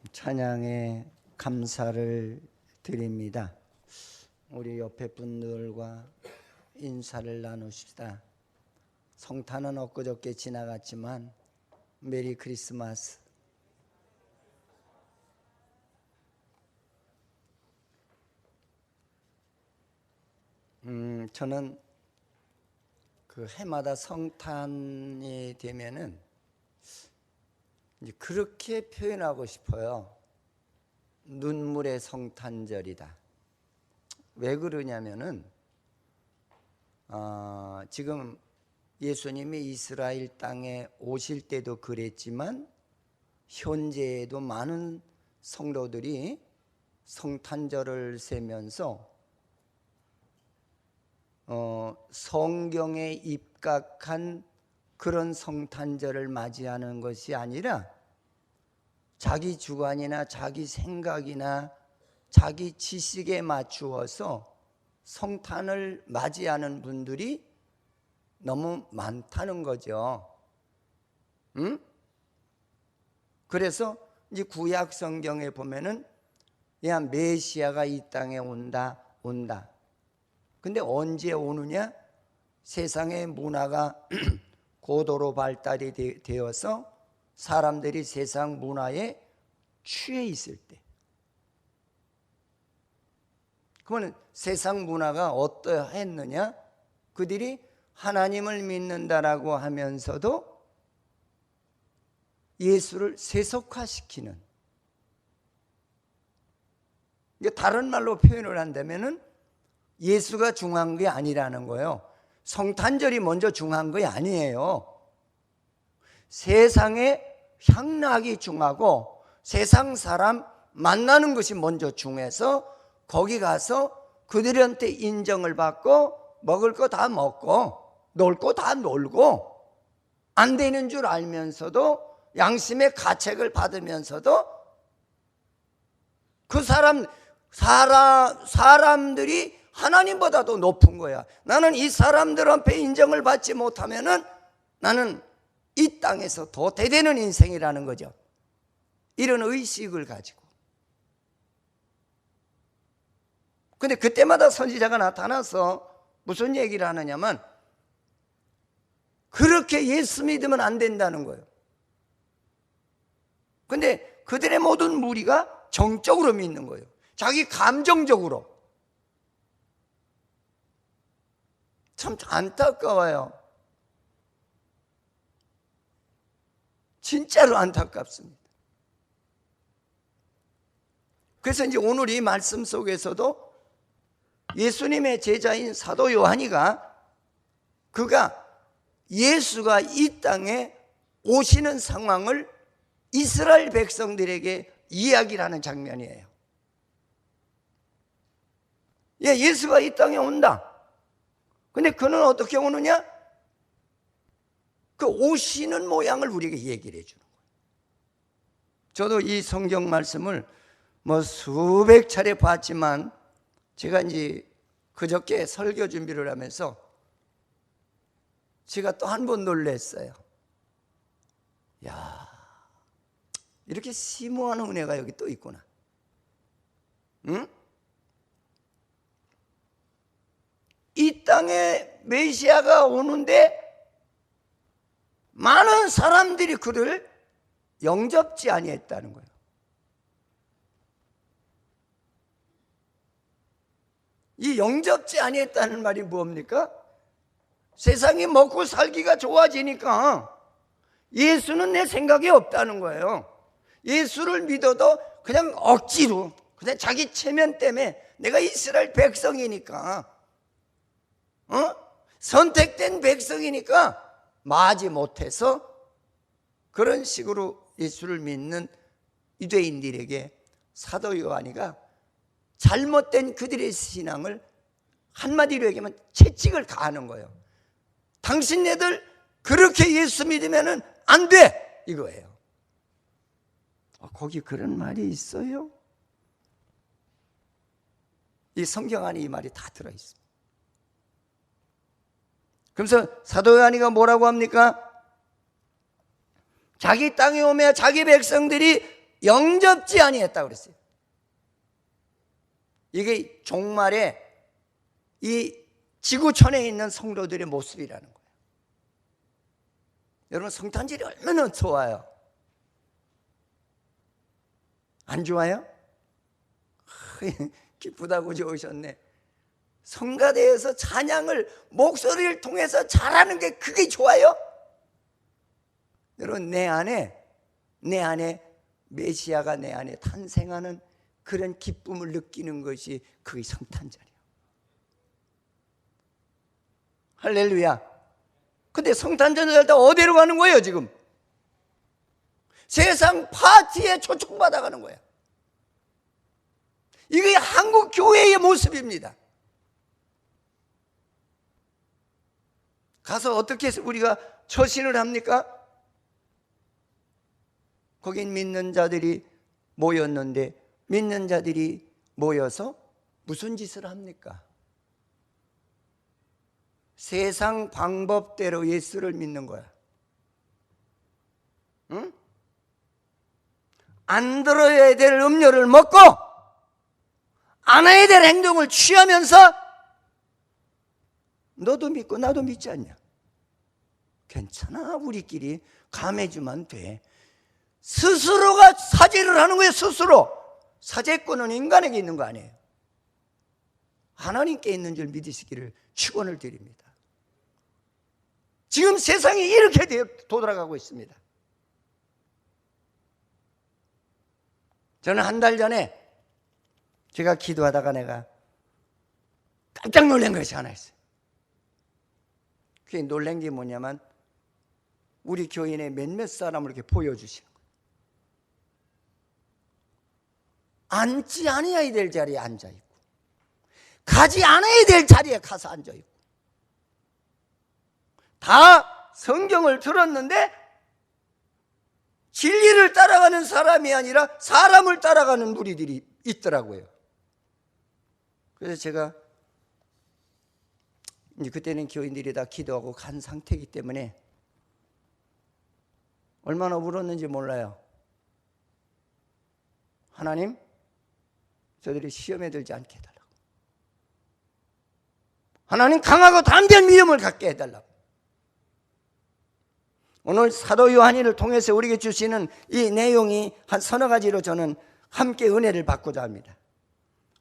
찬양에 감사를 드립니다. 우리 옆에 분들과 인사를 나누시다. 성탄은 엊그저께 지나갔지만 메리 크리스마스. 저는 그 해마다 성탄이 되면은 이제 그렇게 표현하고 싶어요. 눈물의 성탄절이다. 왜 그러냐면은 지금 예수님이 이스라엘 땅에 오실 때도 그랬지만 현재에도 많은 성도들이 성탄절을 세면서 성경에 입각한 그런 성탄절을 맞이하는 것이 아니라 자기 주관이나 자기 생각이나 자기 지식에 맞추어서 성탄을 맞이하는 분들이 너무 많다는 거죠. 그래서 이제 구약 성경에 보면은 야 메시아가 이 땅에 온다. 근데 언제 오느냐? 세상의 문화가 고도로 발달이 되어서 사람들이 세상 문화에 취해 있을 때. 그러면 세상 문화가 어떠했느냐? 그들이 하나님을 믿는다라고 하면서도 예수를 세속화시키는, 다른 말로 표현을 한다면은 예수가 중요한 게 아니라는 거예요. 성탄절이 먼저 중요한 게 아니에요. 세상의 향락이 중요하고 세상 사람 만나는 것이 먼저 중요해서 거기 가서 그들한테 인정을 받고 먹을 거 다 먹고 놀 거 다 놀고 안 되는 줄 알면서도 양심의 가책을 받으면서도 그 사람들이 하나님보다도 높은 거야. 나는 이 사람들 앞에 인정을 받지 못하면은 나는 이 땅에서 더 대되는 인생이라는 거죠. 이런 의식을 가지고. 근데 그때마다 선지자가 나타나서 무슨 얘기를 하느냐면 그렇게 예수 믿으면 안 된다는 거예요. 근데 그들의 모든 무리가 정적으로 믿는 거예요. 자기 감정적으로. 참 안타까워요. 진짜로 안타깝습니다. 그래서 이제 오늘 이 말씀 속에서도 예수님의 제자인 사도 요한이가 그가 예수가 이 땅에 오시는 상황을 이스라엘 백성들에게 이야기를 하는 장면이에요. 예수가 이 땅에 온다. 근데 그는 어떻게 오느냐? 그 오시는 모양을 우리에게 얘기를 해주는 거예요. 저도 이 성경 말씀을 수백 차례 봤지만 제가 이제 그저께 설교 준비를 하면서 제가 또 한 번 놀랐어요. 야, 이렇게 심오한 은혜가 여기 또 있구나. 응? 이 땅에 메시아가 오는데 많은 사람들이 그를 영접지 아니했다는 거예요. 이 영접지 아니했다는 말이 뭡니까? 세상이 먹고 살기가 좋아지니까 예수는 내 생각이 없다는 거예요. 예수를 믿어도 그냥 억지로, 그냥 자기 체면 때문에 내가 이스라엘 백성이니까 선택된 백성이니까 마지 못해서 그런 식으로 예수를 믿는 유대인들에게 사도 요한이가 잘못된 그들의 신앙을 한마디로 얘기하면 채찍을 가하는 거예요. 당신네들 그렇게 예수 믿으면 안 돼! 이거예요. 거기 그런 말이 있어요? 이 성경 안에 이 말이 다 들어있습니다. 그래서 사도 요한이가 뭐라고 합니까? 자기 땅에 오며 자기 백성들이 영접지 아니했다 그랬어요. 이게 종말에 이 지구촌에 있는 성도들의 모습이라는 거예요. 여러분, 성탄절이 얼마나 좋아요. 안 좋아요? 기쁘다고 좋으셨네. 성가대에서 찬양을 목소리를 통해서 잘하는 게 그게 좋아요? 여러분, 내 안에 메시아가 내 안에 탄생하는 그런 기쁨을 느끼는 것이 그게 성탄절이에요. 할렐루야. 근데 성탄절을 할 때 어디로 가는 거예요 지금? 세상 파티에 초청받아 가는 거예요. 이게 한국 교회의 모습입니다. 가서 어떻게 해서 우리가 처신을 합니까? 거긴 믿는 자들이 모였는데, 믿는 자들이 모여서 무슨 짓을 합니까? 세상 방법대로 예수를 믿는 거야. 응? 안 들어야 될 음료를 먹고 안 해야 될 행동을 취하면서 너도 믿고 나도 믿지 않냐? 괜찮아, 우리끼리 감해주면 돼. 스스로가 사죄를 하는 거예요. 스스로. 사죄권은 인간에게 있는 거 아니에요. 하나님께 있는 줄 믿으시기를 축원을 드립니다. 지금 세상이 이렇게 돌아가고 있습니다. 저는 한 달 전에 제가 기도하다가 내가 깜짝 놀란 것이 하나 있어요. 그게 놀란 게 뭐냐면 우리 교인의 몇몇 사람을 이렇게 보여주시는 거예요. 앉지 않아야 될 자리에 앉아있고 가지 않아야 될 자리에 가서 앉아있고 다 성경을 들었는데 진리를 따라가는 사람이 아니라 사람을 따라가는 무리들이 있더라고요. 그래서 제가 이제 그때는 교인들이 다 기도하고 간 상태이기 때문에 얼마나 울었는지 몰라요. 하나님, 저들이 시험에 들지 않게 해달라고. 하나님, 강하고 담대한 믿음을 갖게 해달라고. 오늘 사도 요한이를 통해서 우리에게 주시는 이 내용이 한 서너 가지로 저는 함께 은혜를 받고자 합니다.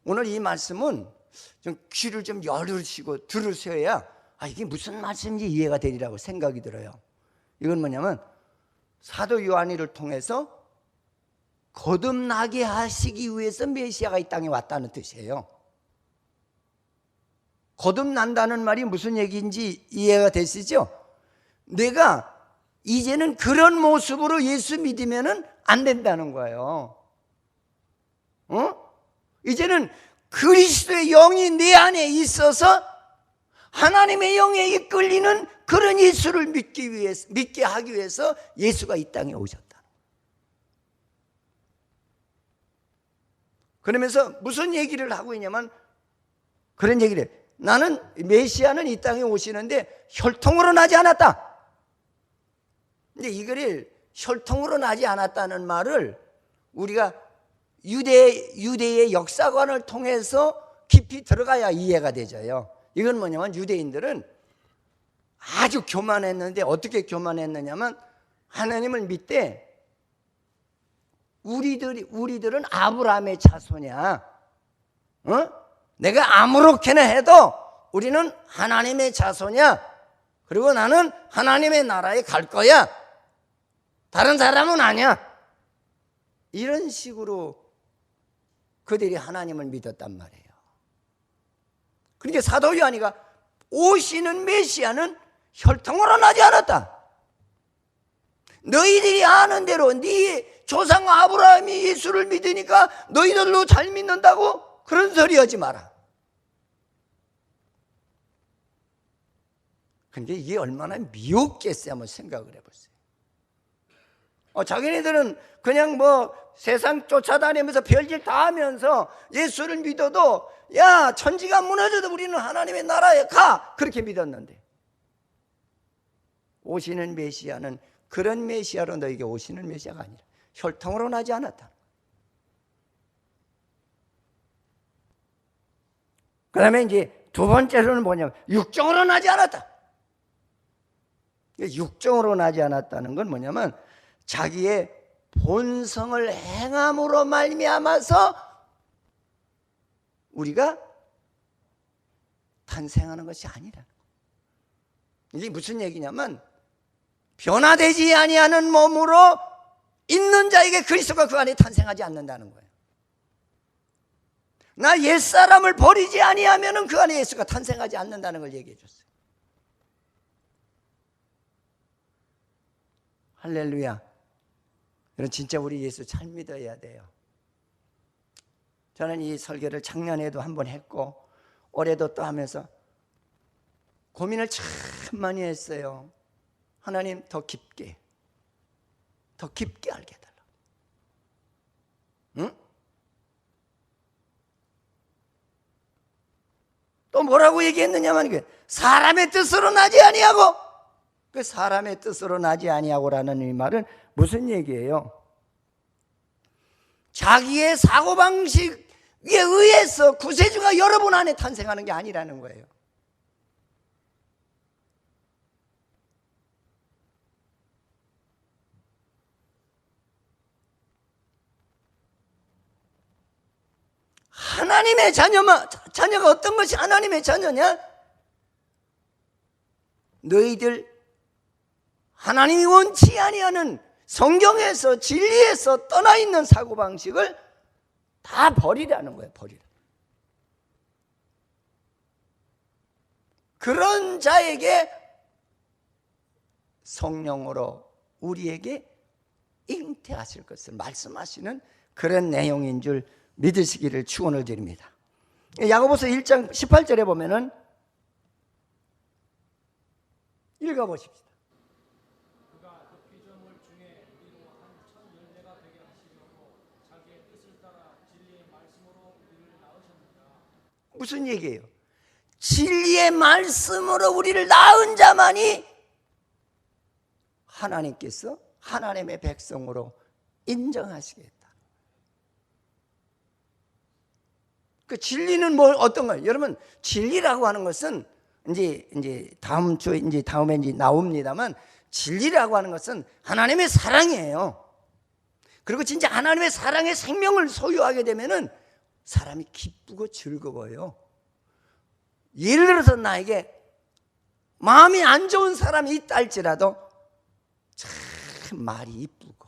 오늘 이 말씀은 좀 귀를 좀 열으시고 들으셔야 이게 무슨 말씀인지 이해가 되리라고 생각이 들어요. 이건 뭐냐면 사도 요한이를 통해서 거듭나게 하시기 위해서 메시아가 이 땅에 왔다는 뜻이에요. 거듭난다는 말이 무슨 얘기인지 이해가 되시죠? 내가 이제는 그런 모습으로 예수 믿으면 안 된다는 거예요. 이제는 그리스도의 영이 내 안에 있어서 하나님의 영에 이끌리는 그런 예수를 믿게 하기 위해서 예수가 이 땅에 오셨다. 그러면서 무슨 얘기를 하고 있냐면 그런 얘기를 해요. 나는 메시아는 이 땅에 오시는데 혈통으로 나지 않았다. 근데 이거를 혈통으로 나지 않았다는 말을 우리가 유대의 역사관을 통해서 깊이 들어가야 이해가 되져요. 이건 뭐냐면 유대인들은 아주 교만했는데 어떻게 교만했느냐면 하나님을 믿되 우리들은 아브라함의 자손이야. 내가 아무렇게나 해도 우리는 하나님의 자손이야. 그리고 나는 하나님의 나라에 갈 거야. 다른 사람은 아니야. 이런 식으로 그들이 하나님을 믿었단 말이에요. 그러니까 사도 요한이가 오시는 메시아는 혈통으로 나지 않았다. 너희들이 아는 대로 네 조상 아브라함이 예수를 믿으니까 너희들로 잘 믿는다고 그런 소리 하지 마라. 근데 이게 얼마나 미혹겠어요. 한번 생각을 해보세요. 자기네들은 그냥 뭐 세상 쫓아다니면서 별짓 다 하면서 예수를 믿어도 야, 천지가 무너져도 우리는 하나님의 나라에 가, 그렇게 믿었는데 오시는 메시아는 그런 메시아로 너에게 오시는 메시아가 아니라 혈통으로 나지 않았다. 그 다음에 이제 두 번째로는 뭐냐면 육정으로 나지 않았다. 육정으로 나지 않았다는 건 뭐냐면 자기의 본성을 행함으로 말미암아서 우리가 탄생하는 것이 아니라. 이게 무슨 얘기냐면 변화되지 아니하는 몸으로 있는 자에게 그리스도가 그 안에 탄생하지 않는다는 거예요. 나 옛사람을 버리지 아니하면 그 안에 예수가 탄생하지 않는다는 걸 얘기해 줬어요. 할렐루야. 여러분 진짜 우리 예수 잘 믿어야 돼요. 저는 이 설교를 작년에도 한번 했고 올해도 또 하면서 고민을 참 많이 했어요. 하나님 더 깊게 알게 해달라. 응? 또 뭐라고 얘기했느냐면 사람의 뜻으로 나지 아니하고, 그 사람의 뜻으로 나지 아니하고라는 이 말은 무슨 얘기예요? 자기의 사고방식에 의해서 구세주가 여러분 안에 탄생하는 게 아니라는 거예요. 하나님의 자녀가 어떤 것이 하나님의 자녀냐? 너희들 하나님이 원치 아니하는 성경에서 진리에서 떠나 있는 사고방식을 다 버리라는 거예요. 버리라. 그런 자에게 성령으로 우리에게 잉태하실 것을 말씀하시는 그런 내용인 줄 믿으시기를 축원을 드립니다. 야고보서 1장 18절에 보면은 읽어보십시다. 그가 그 피조물 중에 우리로 한 첫 열매가 되게 하시려고 자기의 뜻을 따라 진리의 말씀으로 우리를 낳으셨느니라. 무슨 얘기예요? 진리의 말씀으로 우리를 낳은 자만이 하나님께서 하나님의 백성으로 인정하시겠다. 그 진리는 뭘 어떤 거예요? 여러분 진리라고 하는 것은 이제 다음에 나옵니다만 진리라고 하는 것은 하나님의 사랑이에요. 그리고 진짜 하나님의 사랑의 생명을 소유하게 되면은 사람이 기쁘고 즐거워요. 예를 들어서 나에게 마음이 안 좋은 사람이 있다 할지라도 참 말이 이쁘고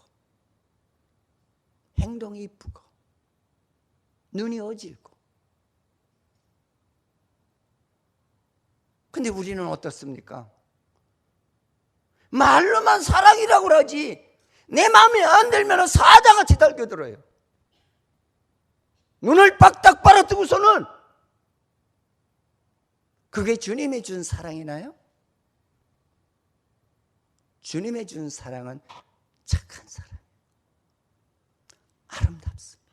행동이 이쁘고 눈이 어질고, 근데 우리는 어떻습니까? 말로만 사랑이라고 그러지 내 마음에 안 들면 사자같이 달겨들어요. 눈을 빡딱 빨아뜨고서는 그게 주님이 준 사랑이나요? 주님의 준 사랑은 착한 사랑, 아름답습니다.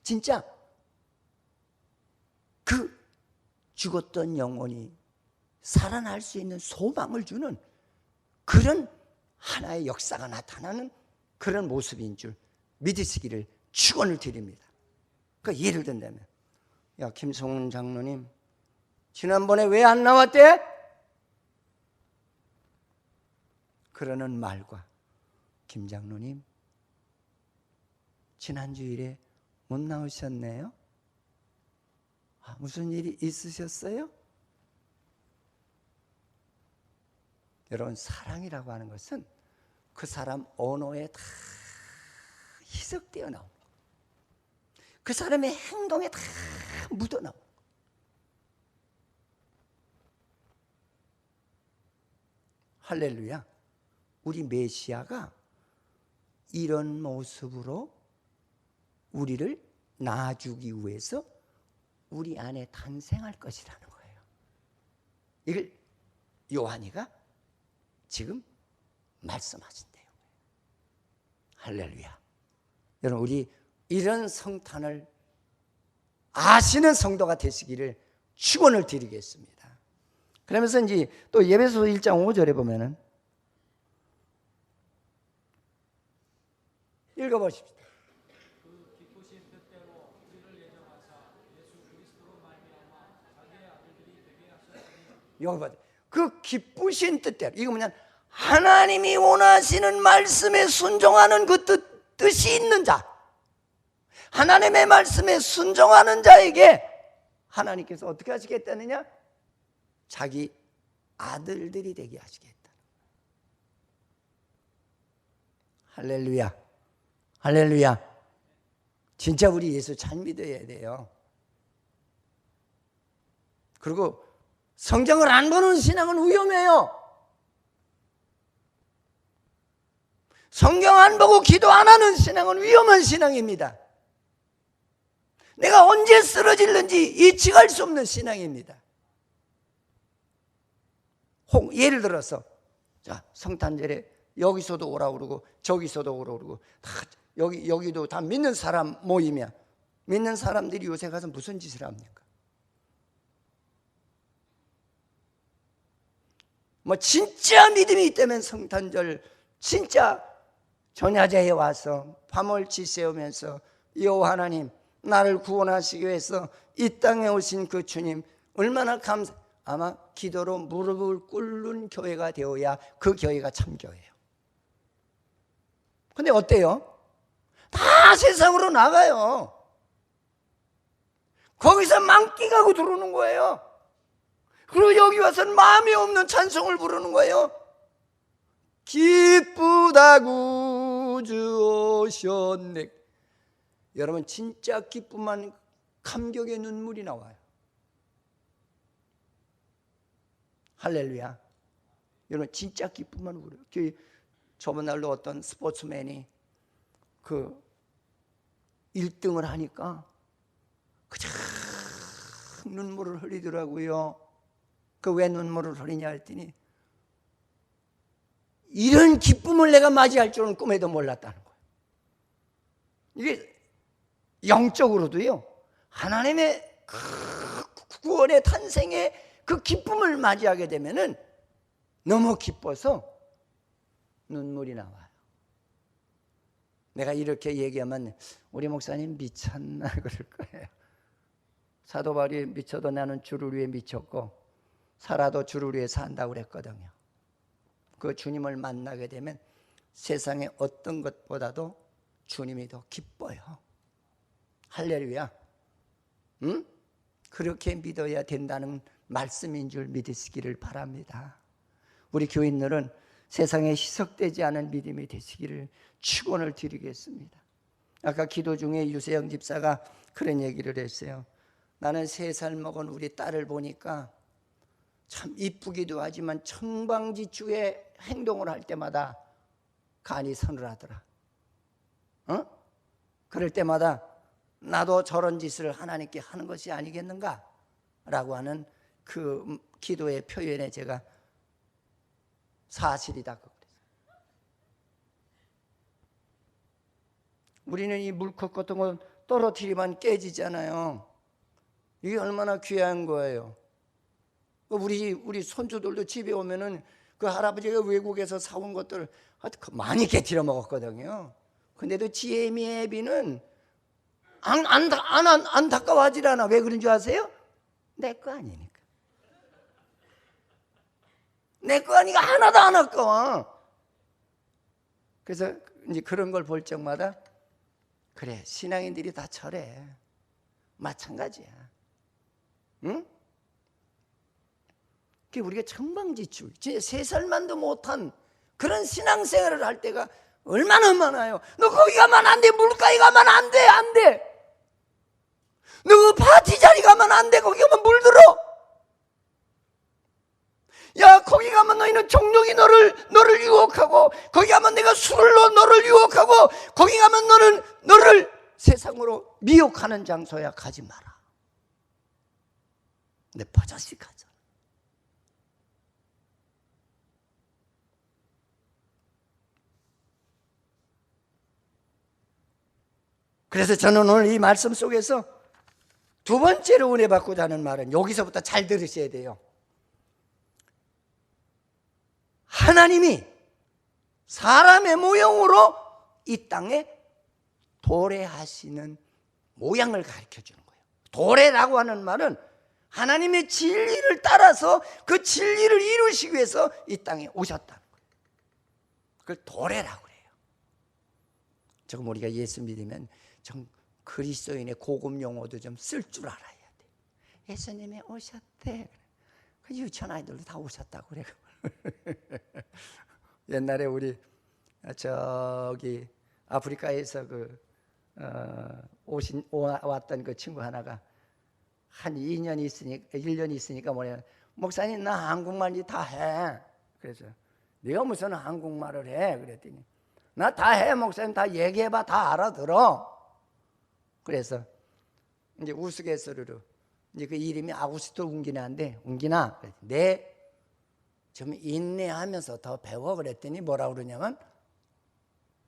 진짜 그 죽었던 영혼이 살아날 수 있는 소망을 주는 그런 하나의 역사가 나타나는 그런 모습인 줄 믿으시기를 축원을 드립니다. 그러니까 예를 든다면, 야 김성훈 장로님 지난번에 왜 안 나왔대? 그러는 말과 김 장로님 지난 주일에 못 나오셨네요. 무슨 일이 있으셨어요? 여러분 사랑이라고 하는 것은 그 사람 언어에 다 희석되어 나옵니다. 그 사람의 행동에 다 묻어 나옵니다. 할렐루야. 우리 메시아가 이런 모습으로 우리를 낳아주기 위해서 우리 안에 탄생할 것이라는 거예요. 이걸 요한이가 지금 말씀하신대요. 할렐루야. 여러분 우리 이런 성탄을 아시는 성도가 되시기를 축원을 드리겠습니다. 그러면서 이제 또 예배소 1장 5절에 보면은 읽어보십시오. 그 기쁘신 뜻대로 우리를 예정하사 예수 그리스도로 말미암아 자기의 아들들이 되게 하셨으니. 여기 봐. 그 기쁘신 뜻대로. 이거 뭐냐? 하나님이 원하시는 말씀에 순종하는 그 뜻이 있는 자. 하나님의 말씀에 순종하는 자에게 하나님께서 어떻게 하시겠다느냐? 자기 아들들이 되게 하시겠다. 할렐루야. 할렐루야. 진짜 우리 예수 잘 믿어야 돼요. 그리고 성경을 안 보는 신앙은 위험해요. 성경 안 보고 기도 안 하는 신앙은 위험한 신앙입니다. 내가 언제 쓰러질는지 예측할 수 없는 신앙입니다. 예를 들어서 자, 성탄절에 여기서도 오라 그러고 저기서도 오라 그러고 다 여기도 다 믿는 사람 모이면 믿는 사람들이 요새 가서 무슨 짓을 합니까? 뭐 진짜 믿음이 있다면 성탄절 진짜 전야제에 와서 밤을 지새우면서 여호와 하나님 나를 구원하시기 위해서 이 땅에 오신 그 주님 얼마나 아마 기도로 무릎을 꿇는 교회가 되어야 그 교회가 참 교회예요. 근데 어때요? 다 세상으로 나가요. 거기서 망기가고 들어오는 거예요. 그리고 여기 와서는 마음이 없는 찬송을 부르는 거예요. 기쁘다구 주 오셨네. 여러분 진짜 기쁨만 감격의 눈물이 나와요. 할렐루야. 여러분 진짜 기쁨만 울어요. 저번 날로 어떤 스포츠맨이 그 1등을 하니까 그냥 눈물을 흘리더라고요. 그 왜 눈물을 흘리냐 했더니 이런 기쁨을 내가 맞이할 줄은 꿈에도 몰랐다는 거예요. 이게 영적으로도요, 하나님의 그 구원의 탄생의 그 기쁨을 맞이하게 되면은 너무 기뻐서 눈물이 나와요. 내가 이렇게 얘기하면 우리 목사님 미쳤나 그럴 거예요. 사도 바울이 미쳐도 나는 주를 위해 미쳤고 살아도 주를 위해 산다고 그랬거든요. 그 주님을 만나게 되면 세상의 어떤 것보다도 주님이 더 기뻐요. 할렐루야. 응? 그렇게 믿어야 된다는 말씀인 줄 믿으시기를 바랍니다. 우리 교인들은 세상에 희석되지 않은 믿음이 되시기를 축원을 드리겠습니다. 아까 기도 중에 유세영 집사가 그런 얘기를 했어요. 나는 3살 먹은 우리 딸을 보니까 참 이쁘기도 하지만 천방지축의 행동을 할 때마다 간이 서늘하더라. 그럴 때마다 나도 저런 짓을 하나님께 하는 것이 아니겠는가? 라고 하는 그 기도의 표현에 제가 사실이다. 우리는 이 물컵 같은 건 떨어뜨리면 깨지잖아요. 이게 얼마나 귀한 거예요. 우리 손주들도 집에 오면은 그 할아버지가 외국에서 사온 것들 많이 깨트려 먹었거든요. 근데도 지혜미 애비는 안타까워하질 않아. 왜 그런 줄 아세요? 내 거 아니니까. 내 거 아니까 하나도 안 아까워. 그래서 이제 그런 걸 볼 적마다 그래, 신앙인들이 다 저래. 마찬가지야. 응? 우리가 천방지축, 진짜 3살만도 못한 그런 신앙생활을 할 때가 얼마나 많아요. 너 거기 가면 안 돼. 물가에 가면 안 돼. 안 돼. 너 그 파티 자리 가면 안 돼. 거기 가면 물들어. 야, 거기 가면 너희는 정욕이 너를 유혹하고, 거기 가면 내가 술을 너를 유혹하고, 거기 가면 너를 세상으로 미혹하는 장소야. 가지 마라. 근데 버젓이 가자. 그래서 저는 오늘 이 말씀 속에서 두 번째로 은혜 받고자 하는 말은 여기서부터 잘 들으셔야 돼요. 하나님이 사람의 모형으로 이 땅에 도래하시는 모양을 가르쳐 주는 거예요. 도래라고 하는 말은 하나님의 진리를 따라서 그 진리를 이루시기 위해서 이 땅에 오셨다는 거예요. 그걸 도래라고 그래요. 조금 우리가 예수 믿으면 좀 그리스도인의 고급 용어도 좀 쓸 줄 알아야 돼. 예수님이 오셨대. 그 유치원 아이들도 다 오셨다고 그래. 옛날에 우리 저기 아프리카에서 왔던 그 친구 하나가 한 2년 있으니까 1년 있으니까 뭐냐, 목사님 나 한국말 다 해. 그래서 네가 무슨 한국말을 해? 그랬더니 나 다 해. 목사님 다 얘기해봐. 다 알아들어. 그래서 이제 우스갯소리로 이제 그 이름이 아구스토 웅기나인데, 웅기나 네 좀 인내하면서 더 배워. 그랬더니 뭐라 그러냐면,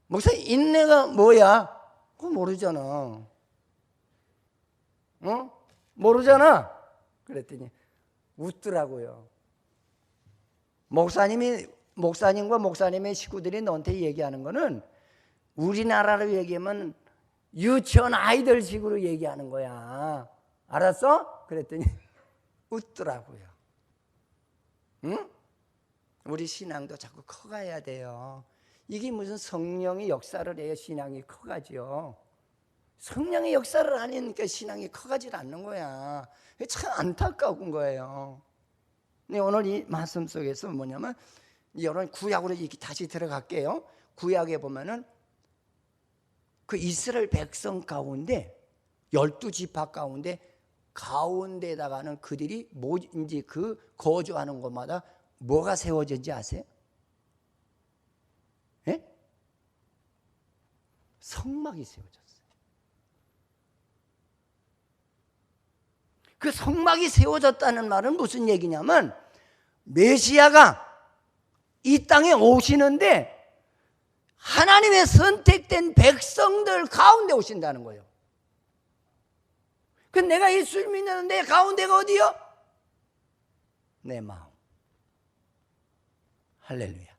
목사님 인내가 뭐야? 그거 모르잖아. 어? 모르잖아. 그랬더니 웃더라고요. 목사님과 목사님의 식구들이 너한테 얘기하는 거는 우리나라로 얘기하면 유치원 아이들 식으로 얘기하는 거야. 알았어? 그랬더니 웃더라고요. 응? 우리 신앙도 자꾸 커가야 돼요. 이게 무슨 성령의 역사를 해야 신앙이 커가지요. 성령의 역사를 안 하니까 신앙이 커가질 않는 거야. 참 안타까운 거예요. 근데 오늘 이 말씀 속에서 뭐냐면, 여러분 구약으로 다시 들어갈게요. 구약에 보면은 그 이스라엘 백성 가운데 12지파 가운데다가는 그들이 뭐인지 그 거주하는 곳마다 뭐가 세워졌는지 아세요? 예? 성막이 세워졌어요. 그 성막이 세워졌다는 말은 무슨 얘기냐면, 메시아가 이 땅에 오시는데 하나님의 선택된 백성들 가운데 오신다는 거예요. 그 내가 예수를 믿는 내 가운데가 어디요? 내 마음. 할렐루야.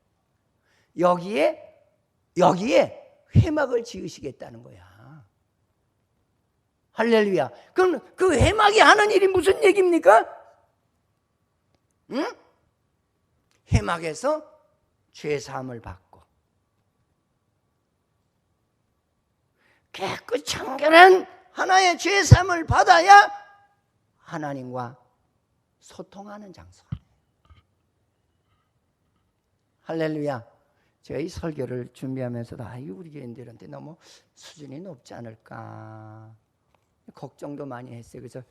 여기에 회막을 지으시겠다는 거야. 할렐루야. 그럼 그 회막이 하는 일이 무슨 얘기입니까? 응? 회막에서 죄사함을 받고 깨끗 청결한 하나의 죄사함을 받아야 하나님과 소통하는 장소가. 할렐루야. 제가 이 설교를 준비하면서도 우리 교인들한테 너무 수준이 높지 않을까 걱정도 많이 했어요. 그래서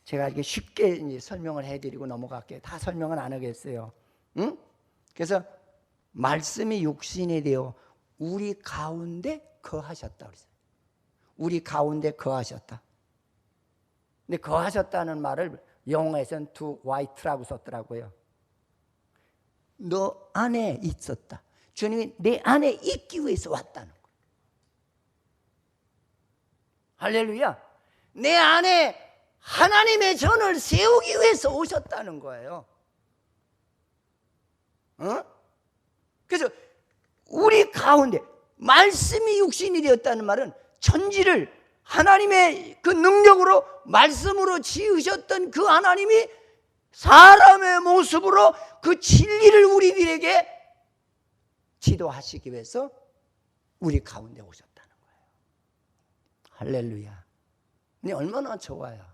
제가 이렇게 쉽게 이제 설명을 해드리고 넘어갈게요. 다 설명은 안 하겠어요. 응? 그래서 말씀이 육신이 되어 우리 가운데 거하셨다 그랬어요. 우리 가운데 거하셨다. 근데 거하셨다는 말을 영어에서는 to white라고 썼더라고요. 너 안에 있었다. 주님이 내 안에 있기 위해서 왔다는 거예요. 할렐루야. 내 안에 하나님의 전을 세우기 위해서 오셨다는 거예요. 그래서 우리 가운데 말씀이 육신이 되었다는 말은 천지를 하나님의 그 능력으로 말씀으로 지으셨던 그 하나님이 사람의 모습으로 그 진리를 우리들에게 지도하시기 위해서 우리 가운데 오셨다는 거예요. 할렐루야. 근데 얼마나 좋아요.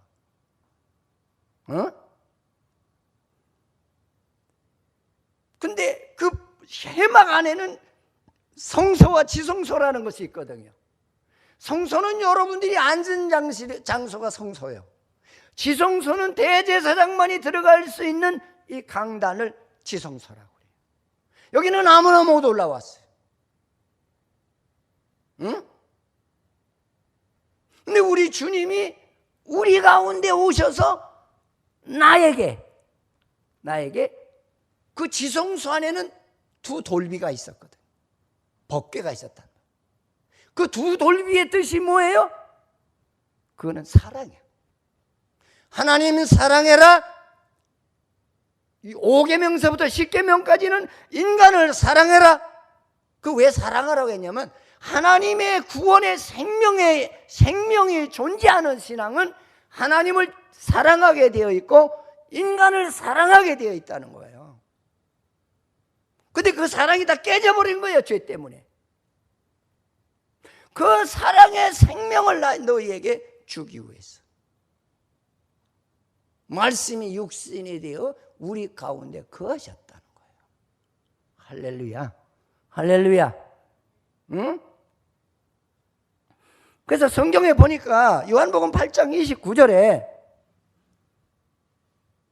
근데 그 회막 안에는 성소와 지성소라는 것이 있거든요. 성소는 여러분들이 앉은 장소가 성소예요. 지성소는 대제사장만이 들어갈 수 있는 이 강단을 지성소라고 해요. 여기는 아무나 못 올라왔어요. 응? 근데 우리 주님이 우리 가운데 오셔서 나에게 그 지성소 안에는 두 돌비가 있었거든. 법궤가 있었다. 그 두 돌비의 뜻이 뭐예요? 그거는 사랑이야. 하나님은 사랑해라. 이 5계명서부터 10계명까지는 인간을 사랑해라. 그 왜 사랑하라고 했냐면 하나님의 구원의 생명이 존재하는 신앙은 하나님을 사랑하게 되어 있고 인간을 사랑하게 되어 있다는 거예요. 근데 그 사랑이 다 깨져버린 거예요, 죄 때문에. 그 사랑의 생명을 너희에게 주기 위해서 말씀이 육신이 되어 우리 가운데 거하셨다는 거예요. 할렐루야, 할렐루야. 응? 그래서 성경에 보니까 요한복음 8장 29절에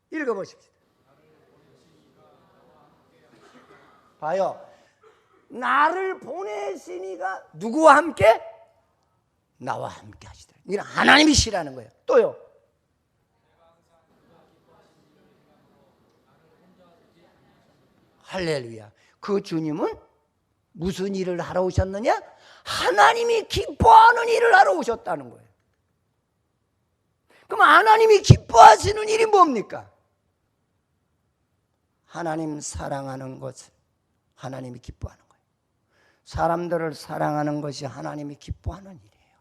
읽어보십시오. 봐요. 나를 보내시니가 누구와 함께? 나와 함께 하시더라. 이건 하나님이시라는 거예요. 또요. 할렐루야. 그 주님은 무슨 일을 하러 오셨느냐? 하나님이 기뻐하는 일을 하러 오셨다는 거예요. 그럼 하나님이 기뻐하시는 일이 뭡니까? 하나님 사랑하는 것을 하나님이 기뻐하는 거예요. 사람들을 사랑하는 것이 하나님이 기뻐하는 일이에요.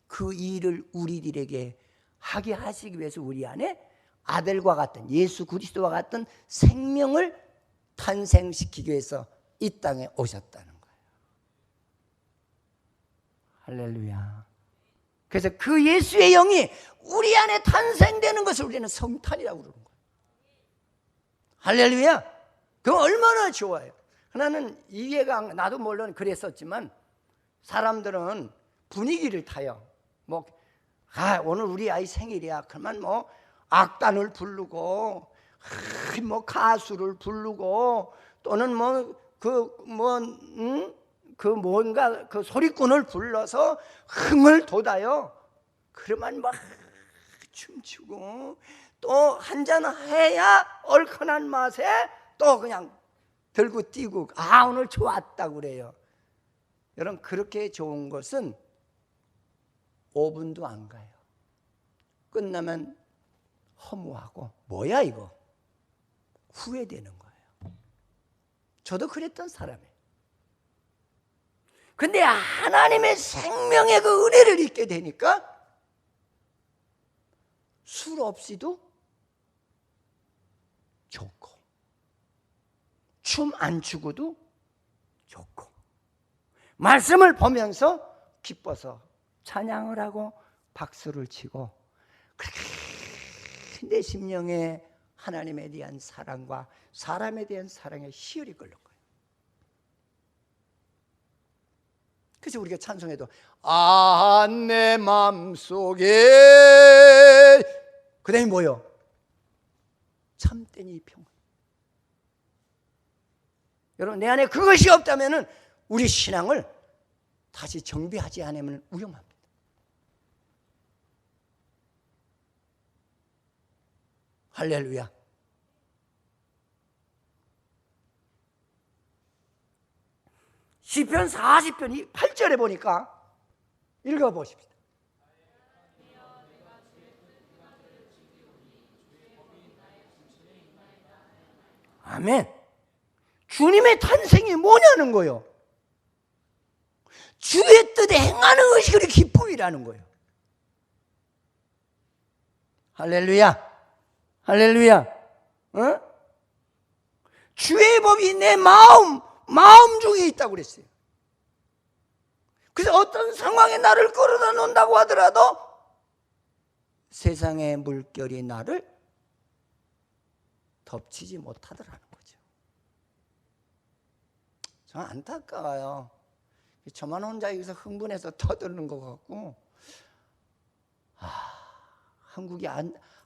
그 일을 우리들에게 하게 하시기 위해서 우리 안에 아들과 같은 예수 그리스도와 같은 생명을 탄생시키기 위해서 이 땅에 오셨다는 거예요. 할렐루야. 그래서 그 예수의 영이 우리 안에 탄생되는 것을 우리는 성탄이라고 그러는 거예요. 할렐루야. 그럼 얼마나 좋아요. 나는 이해가 나도 물론 그랬었지만 사람들은 분위기를 타요. 오늘 우리 아이 생일이야. 그러면 악단을 부르고 가수를 부르고 또는 뭔가 그 소리꾼을 불러서 흥을 돋아요. 그러면 막 춤추고 또 한잔 해야 얼큰한 맛에 또 그냥 들고 뛰고 오늘 좋았다고 그래요. 여러분 그렇게 좋은 것은 5분도 안 가요. 끝나면 허무하고 뭐야 이거 후회되는 거예요. 저도 그랬던 사람이에요. 근데 하나님의 생명의 그 은혜를 잊게 되니까 술 없이도 좋고 춤 안 추고도 좋고 말씀을 보면서 기뻐서 찬양을 하고 박수를 치고 그렇게 내 심령에 하나님에 대한 사랑과 사람에 대한 사랑에 희열이 끓는 거예요. 그래서 우리가 찬송해도 내 마음속에 그 다음에 뭐요? 참된 이 평안. 여러분 내 안에 그것이 없다면 우리 신앙을 다시 정비하지 않으면 위험합니다. 할렐루야. 시편 40편 8절에 보니까 읽어보십시오. 아멘. 주님의 탄생이 뭐냐는 거예요. 주의 뜻에 행하는 것이 그리 기쁨이라는 거예요. 할렐루야. 할렐루야. 어? 주의 법이 내 마음 중에 있다고 그랬어요. 그래서 어떤 상황에 나를 끌어다 놓는다고 하더라도 세상의 물결이 나를 덮치지 못하더라는 거죠. 저는 안타까워요. 저만 혼자 여기서 흥분해서 터드는 것 같고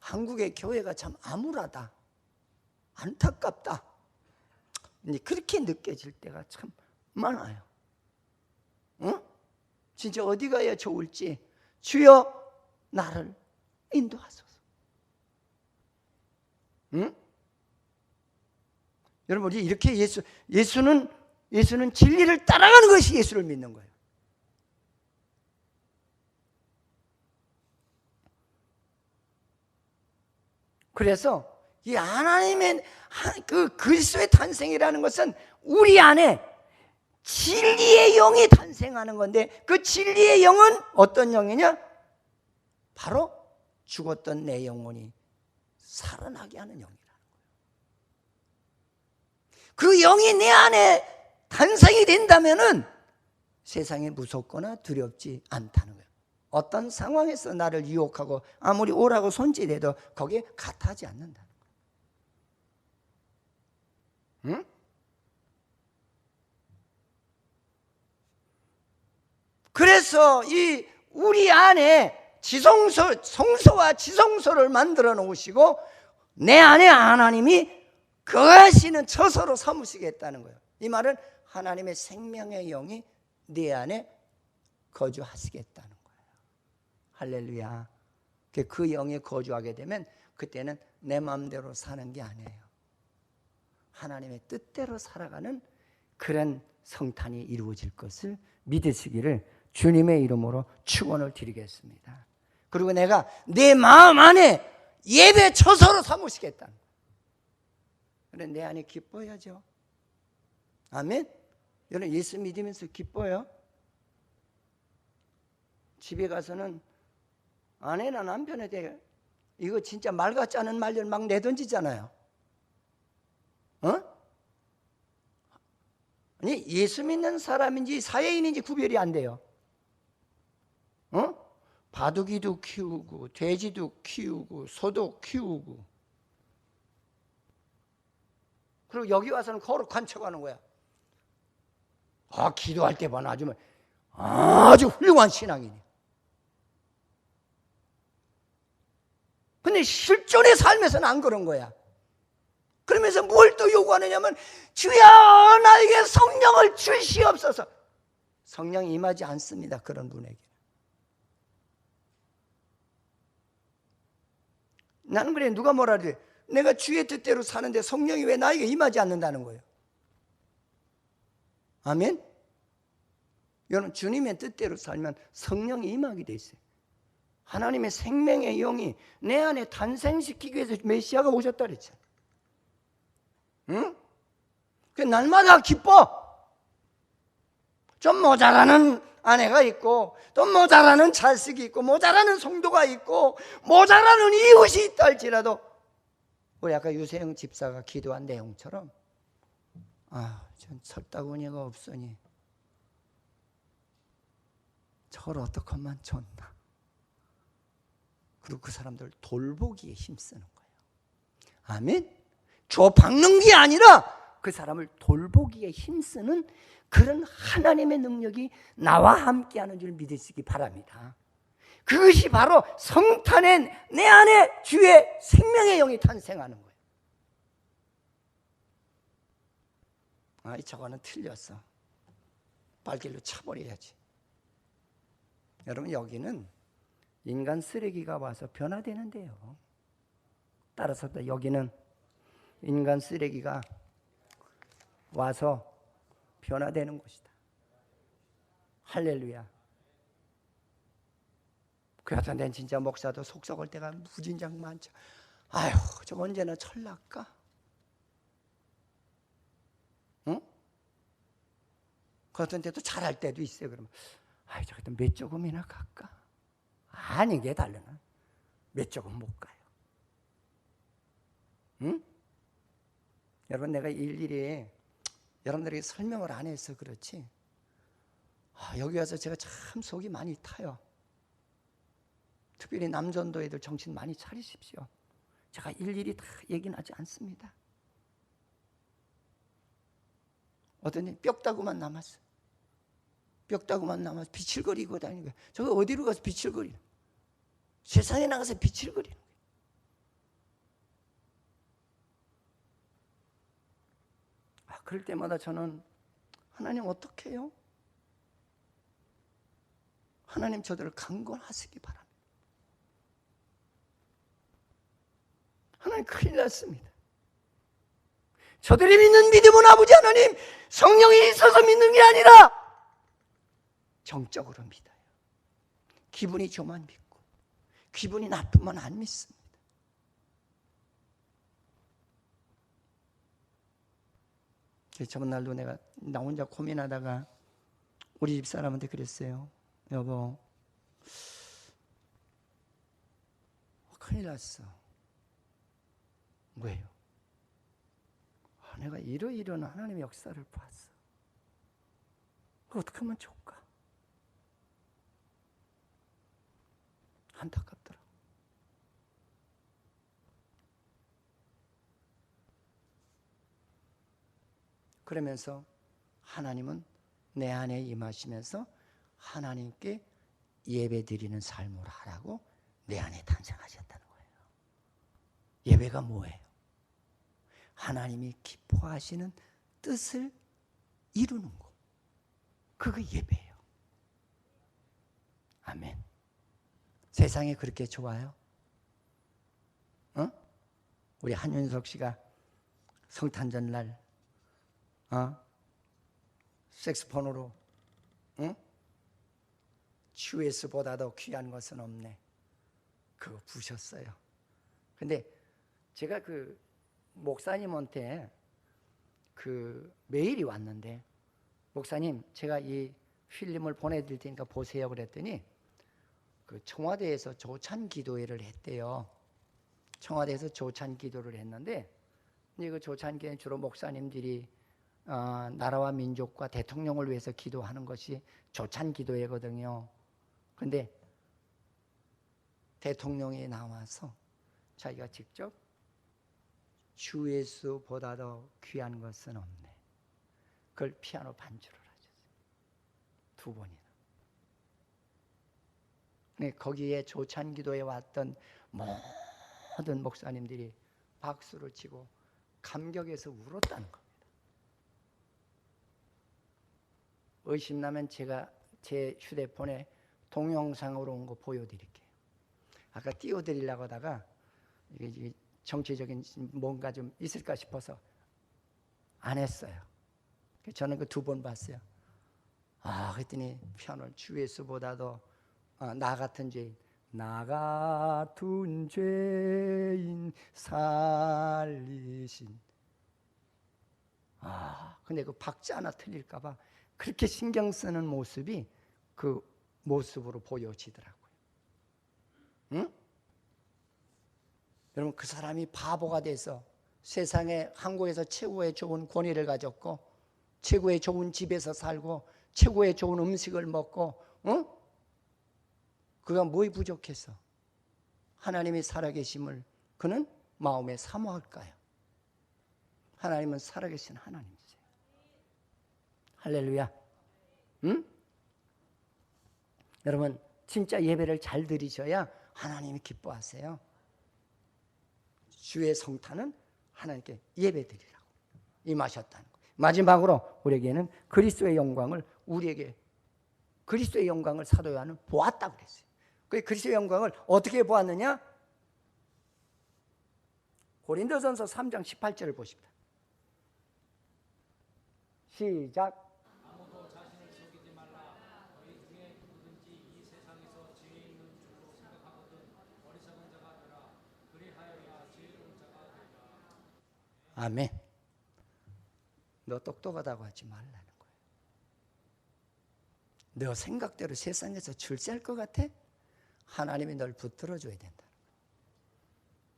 한국의 교회가 참 암울하다, 안타깝다, 그렇게 느껴질 때가 참 많아요. 응? 진짜 어디 가야 좋을지 주여 나를 인도하소서. 응? 여러분 우리 이렇게 예수는 진리를 따라가는 것이 예수를 믿는 거예요. 그래서 이 하나님의 그 그리스도의 탄생이라는 것은 우리 안에 진리의 영이 탄생하는 건데 그 진리의 영은 어떤 영이냐? 바로 죽었던 내 영혼이 살아나게 하는 영이라는 거예요. 그 영이 내 안에 탄생이 된다면은 세상에 무섭거나 두렵지 않다는 거예요. 어떤 상황에서 나를 유혹하고 아무리 오라고 손짓해도 거기에 gat하지 않는다는 거예요. 응? 그래서 이 우리 안에 성소와 지성소를 만들어 놓으시고 내 안에 하나님이 거하시는 처소로 삼으시겠다는 거예요. 이 말은 하나님의 생명의 영이 내 안에 거주하시겠다는 거예요. 할렐루야. 그 영이 거주하게 되면 그때는 내 마음대로 사는 게 아니에요. 하나님의 뜻대로 살아가는 그런 성탄이 이루어질 것을 믿으시기를 주님의 이름으로 축원을 드리겠습니다. 그리고 내가 내 마음 안에 예배 처소로 삼으시겠다는 거예요. 그래 내 안에 기뻐야죠. 아멘. 여러분 예수 믿으면서 기뻐요. 집에 가서는 아내나 남편에 대해 이거 진짜 말 같지 않은 말들 막 내던지잖아요. 아니 예수 믿는 사람인지 사회인인지 구별이 안 돼요. 바둑이도 키우고 돼지도 키우고 소도 키우고 그리고 여기 와서는 거룩한 척하는 거야. 기도할 때 보나 아주 훌륭한 신앙이네. 근데 실존의 삶에서는 안 그런 거야. 그러면서 뭘 또 요구하느냐면 주여 나에게 성령을 주시옵소서. 성령이 임하지 않습니다. 그런 분에게. 나는 그래 누가 뭐라 그래. 내가 주의 뜻대로 사는데 성령이 왜 나에게 임하지 않는다는 거예요. 아멘. 여러분 주님의 뜻대로 살면 성령이 임하게 돼 있어요. 하나님의 생명의 영이 내 안에 탄생시키기 위해서 메시아가 오셨다 그랬잖아요. 응? 그 날마다 기뻐. 좀 모자라는 아내가 있고 또 모자라는 자식이 있고 모자라는 성도가 있고 모자라는 이웃이 있다 할지라도 우리 아까 유세영 집사가 기도한 내용처럼 전 설다구니가 없으니 저걸 어떻게 하면 좋나. 그리고 그 사람들 돌보기에 힘쓰는 거예요. 아멘. 줘 박는 게 아니라 그 사람을 돌보기에 힘쓰는 그런 하나님의 능력이 나와 함께하는 줄 믿으시기 바랍니다. 그것이 바로 성탄의 내 안에 주의 생명의 영이 탄생하는 거예요. 저거는 틀렸어. 발길로 차버려야지. 여러분 여기는 인간 쓰레기가 와서 변화되는데요. 따라서 여기는 인간 쓰레기가 와서 변화되는 곳이다. 할렐루야. 그래서 난 진짜 목사도 속 썩을 때가 무진장 많죠. 저 언제나 철날까? 응? 그렇던 때도 잘할 때도 있어요. 그러면 저기도 몇 조금이나 갈까? 아니게 달려나 몇 조금 못 가요. 응? 여러분 내가 일일이 여러분들에게 설명을 안 해서 그렇지 여기 와서 제가 참 속이 많이 타요. 특별히 남전도 애들 정신 많이 차리십시오. 제가 일일이 다 얘기는 하지 않습니다. 어떤 뼈다구만 남았어. 뼈다구만 남아서 비칠거리고 다니는 거야. 저거 어디로 가서 비칠거리는 거야? 세상에 나가서 비칠거리는 거야. 그럴 때마다 저는 하나님 어떻게 해요? 하나님 저들을 강권하시기 바랍니다. 하나님 큰일 났습니다. 저들이 믿는 믿음은 아버지 하나님 성령이 있어서 믿는 게 아니라 정적으로 믿어요. 기분이 좋으면 믿고 기분이 나쁘면 안 믿습니다. 저번 날도 내가 나 혼자 고민하다가 우리 집 사람한테 그랬어요. 여보, 큰일 났어. 뭐예요? 내가 이러이러한 하나님의 역사를 봤어. 그거 어떻게 하면 좋을까? 안타깝더라. 그러면서 하나님은 내 안에 임하시면서 하나님께 예배드리는 삶을 하라고 내 안에 탄생하셨다는 거예요. 예배가 뭐예요? 하나님이 기뻐하시는 뜻을 이루는 것. 그거 예배예요. 아멘. 세상에 그렇게 좋아요? 우리 한윤석 씨가 성탄절 날 색스폰으로 QS보다 더 귀한 것은 없네. 그거 부셨어요. 근데 제가 그 목사님한테 그 메일이 왔는데, 목사님 제가 이 필름을 보내드릴 테니까 보세요 그랬더니 그 청와대에서 조찬 기도회를 했대요. 청와대에서 조찬 기도를 했는데, 이제 그 조찬 기도는 주로 목사님들이 나라와 민족과 대통령을 위해서 기도하는 것이 조찬 기도회거든요. 근데 대통령이 나와서 자기가 직접 주 예수보다 더 귀한 것은 없네. 그걸 피아노 반주를 하셨어요. 2번이나. 거기에 조찬 기도에 왔던 모든 목사님들이 박수를 치고 감격해서 울었다는 겁니다. 의심나면 제가 제 휴대폰에 동영상으로 온 거 보여드릴게요. 아까 띄워드리려고 하다가 이게 정치적인 뭔가 좀 있을까 싶어서 안 했어요. 저는 그 2번 봤어요. 그랬더니 피아노를 주 예수보다도 나 같은 죄인, 나 같은 죄인 살리신. 근데 그 박자 하나 틀릴까 봐 그렇게 신경 쓰는 모습이 그 모습으로 보여지더라고요. 응? 여러분, 그 사람이 바보가 돼서 세상에 한국에서 최고의 좋은 권위를 가졌고 최고의 좋은 집에서 살고 최고의 좋은 음식을 먹고 그가 뭐에 부족해서 하나님의 살아계심을 그는 마음에 사모할까요? 하나님은 살아계신 하나님이세요. 할렐루야. 응? 여러분, 진짜 예배를 잘 드리셔야 하나님이 기뻐하세요. 주의 성탄은 하나님께 예배 드리라고 임하셨다는 거예요. 마지막으로 우리에게는 그리스도의 영광을 그리스도의 영광을 사도 요한은 보았다고 그랬어요. 그 그리스도의 영광을 어떻게 보았느냐? 고린도전서 3장 18절을 보십니다. 시작. 아무도 자신을 속이지 말라. 너희 중에 누구든지 이 세상에서 지혜 있는 줄로 생각하거든 어리석은 자가 되라. 그리하여야 지혜로운 자가 되리라. 아멘. 너 똑똑하다고 하지 말라는 거예요. 너 생각대로 세상에서 출세할 것 같아? 하나님이 널 붙들어줘야 된다는 거예요.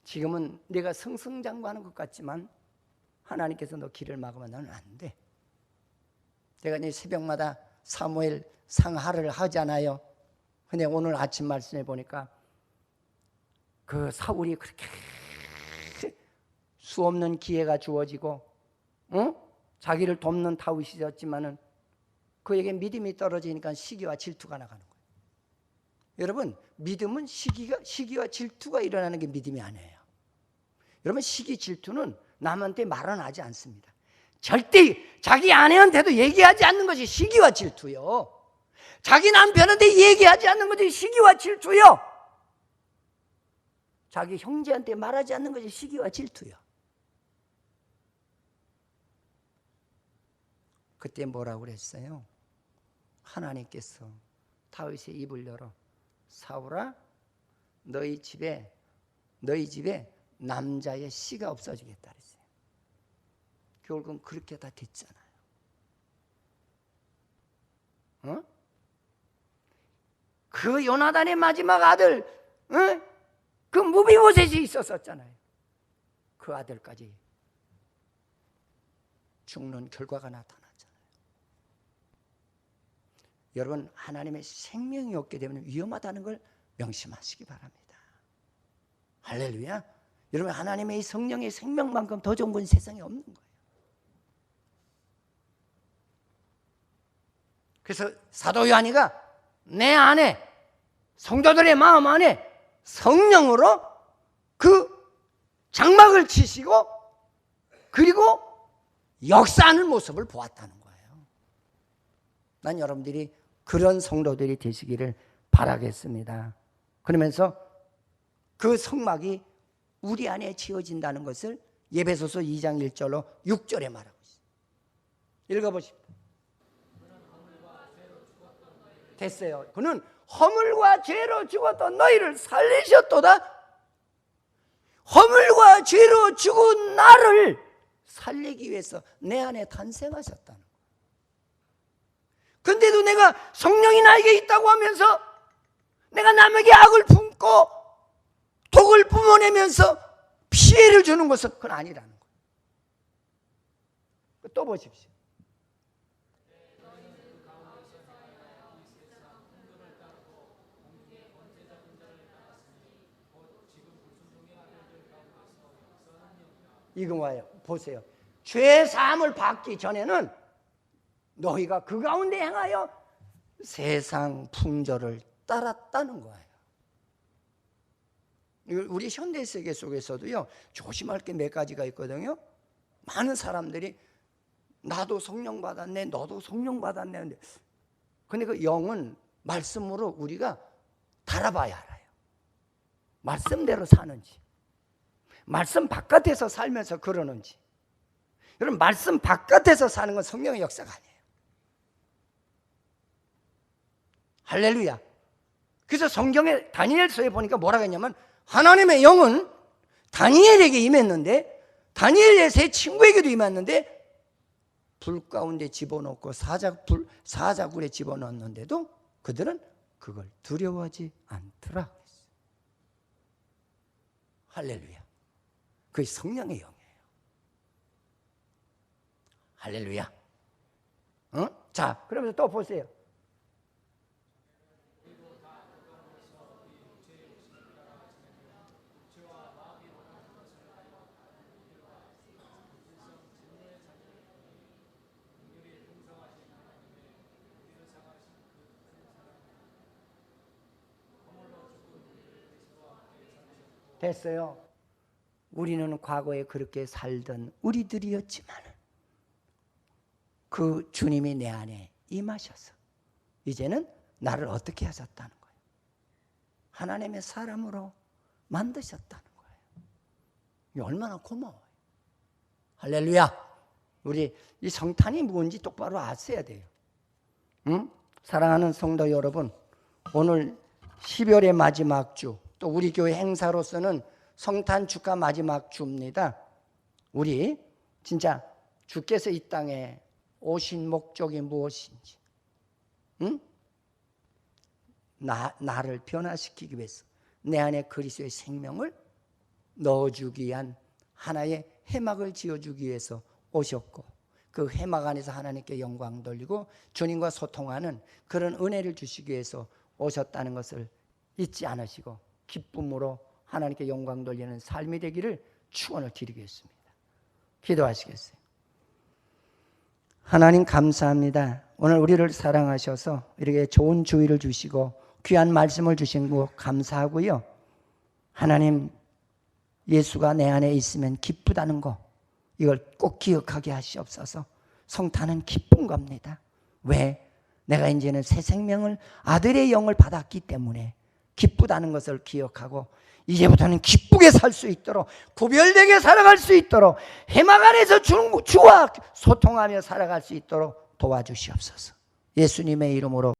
지금은 네가 승승장구하는 것 같지만 하나님께서 너 길을 막으면 너는 안 돼. 제가 이 새벽마다 사무엘 상하를 하잖아요. 근데 오늘 아침 말씀에 보니까 그 사울이 그렇게 수없는 기회가 주어지고 자기를 돕는 다윗이었지만은 그에게 믿음이 떨어지니까 시기와 질투가 나가는 거예요. 여러분, 믿음은 시기와 질투가 일어나는 게 믿음이 아니에요. 여러분, 시기 질투는 남한테 말은 하지 않습니다. 절대 자기 아내한테도 얘기하지 않는 것이 시기와 질투요. 자기 남편한테 얘기하지 않는 것이 시기와 질투요. 자기 형제한테 말하지 않는 것이 시기와 질투요. 그때 뭐라고 그랬어요? 하나님께서 다윗의 입을 열어 사울아, 너희 집에 남자의 씨가 없어지겠다 그랬어요. 결국은 그렇게 다 됐잖아요. 어? 그 요나단의 마지막 아들, 그 무비보셋이 있었잖아요. 그 아들까지 죽는 결과가 나타났잖아요. 여러분, 하나님의 생명이 없게 되면 위험하다는 걸 명심하시기 바랍니다. 할렐루야. 여러분, 하나님의 이 성령의 생명만큼 더 좋은 건 세상에 없는 거예요. 그래서 사도 요한이가 내 안에, 성도들의 마음 안에 성령으로 그 장막을 치시고 그리고 역사하는 모습을 보았다는 거예요. 난 여러분들이 그런 성도들이 되시기를 바라겠습니다. 그러면서 그 성막이 우리 안에 지어진다는 것을 에베소서 2장 1절로 6절에 말하고 있어요. 읽어보십시오. 됐어요. 그는 허물과 죄로 죽었던 너희를 살리셨도다. 허물과 죄로 죽은 나를 살리기 위해서 내 안에 탄생하셨다는 거예요. 근데도 내가 성령이 나에게 있다고 하면서 내가 남에게 악을 품고 독을 뿜어내면서 피해를 주는 것은 그건 아니라는 거예요. 또 보십시오. 이거 뭐예요? 보세요. 죄 사함을 받기 전에는 너희가 그 가운데 행하여 세상 풍조를 따랐다는 거예요. 우리 현대 세계 속에서도요, 조심할 게 몇 가지가 있거든요. 많은 사람들이 나도 성령 받았네, 너도 성령 받았네. 근데 그 영은 말씀으로 우리가 달아봐야 알아요. 말씀대로 사는지, 말씀 바깥에서 살면서 그러는지. 여러분, 말씀 바깥에서 사는 건 성령의 역사가 아니에요. 할렐루야. 그래서 성경에 다니엘서에 보니까 뭐라고 했냐면 하나님의 영은 다니엘에게 임했는데 다니엘의 세 친구에게도 임했는데 불 가운데 집어넣고 사자굴에 집어넣었는데도 그들은 그걸 두려워하지 않더라. 할렐루야. 그게 성령의 영이에요. 할렐루야. 자, 그러면서 또 보세요. 됐어요. 우리는 과거에 그렇게 살던 우리들이었지만 그 주님이 내 안에 임하셔서 이제는 나를 어떻게 하셨다는 거예요? 하나님의 사람으로 만드셨다는 거예요. 이게 얼마나 고마워요. 할렐루야. 우리 이 성탄이 뭔지 똑바로 아셔야 돼요. 응? 사랑하는 성도 여러분, 오늘 12월의 마지막 주, 또 우리 교회 행사로서는 성탄 축하 마지막 주입니다. 우리 진짜 주께서 이 땅에 오신 목적이 무엇인지, 응? 나를 변화시키기 위해서 내 안에 그리스도의 생명을 넣어주기 위한 하나의 해막을 지어주기 위해서 오셨고, 그 해막 안에서 하나님께 영광 돌리고 주님과 소통하는 그런 은혜를 주시기 위해서 오셨다는 것을 잊지 않으시고 기쁨으로 하나님께 영광 돌리는 삶이 되기를 축원을 드리겠습니다. 기도하시겠어요? 하나님 감사합니다. 오늘 우리를 사랑하셔서 이렇게 좋은 주의를 주시고 귀한 말씀을 주신 거 감사하고요. 하나님, 예수가 내 안에 있으면 기쁘다는 거, 이걸 꼭 기억하게 하시옵소서. 성탄은 기쁜 겁니다. 왜? 내가 이제는 새 생명을, 아들의 영을 받았기 때문에 기쁘다는 것을 기억하고 이제부터는 기쁘게 살 수 있도록, 구별되게 살아갈 수 있도록, 해막 안에서 주와 소통하며 살아갈 수 있도록 도와주시옵소서. 예수님의 이름으로